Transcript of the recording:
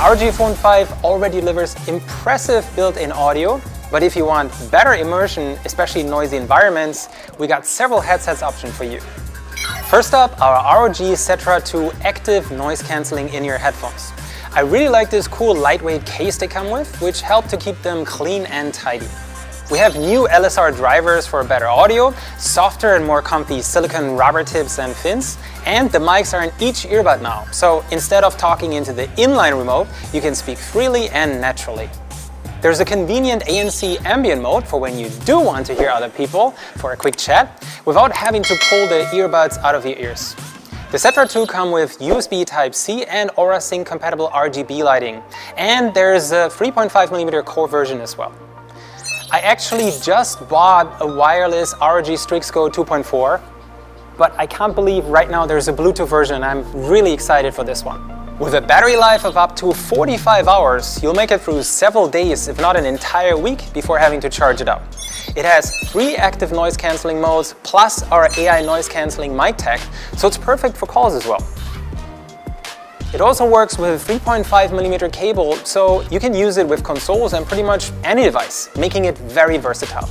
ROG Phone 5 already delivers impressive built-in audio, but if you want better immersion, especially in noisy environments, we got several headsets options for you. First up, our ROG Cetra 2 active noise cancelling in-ear headphones. I really like this cool lightweight case they come with, which help to keep them clean and tidy. We have new LSR drivers for better audio, softer and more comfy silicone rubber tips and fins, and the mics are in each earbud now, so instead of talking into the inline remote, you can speak freely and naturally. There's a convenient ANC ambient mode for when you do want to hear other people for a quick chat, without having to pull the earbuds out of your ears. The Cetra 2 come with USB Type-C and AuraSync compatible RGB lighting, and there's a 3.5mm core version as well. I actually just bought a wireless ROG Strix Go 2.4, but I can't believe right now there's a Bluetooth version. I'm really excited for this one. With a battery life of up to 45 hours, you'll make it through several days, if not an entire week, before having to charge it up. It has 3 active noise cancelling modes, plus our AI Noise-Canceling mic tech, so it's perfect for calls as well. It also works with a 3.5mm cable, so you can use it with consoles and pretty much any device, making it very versatile.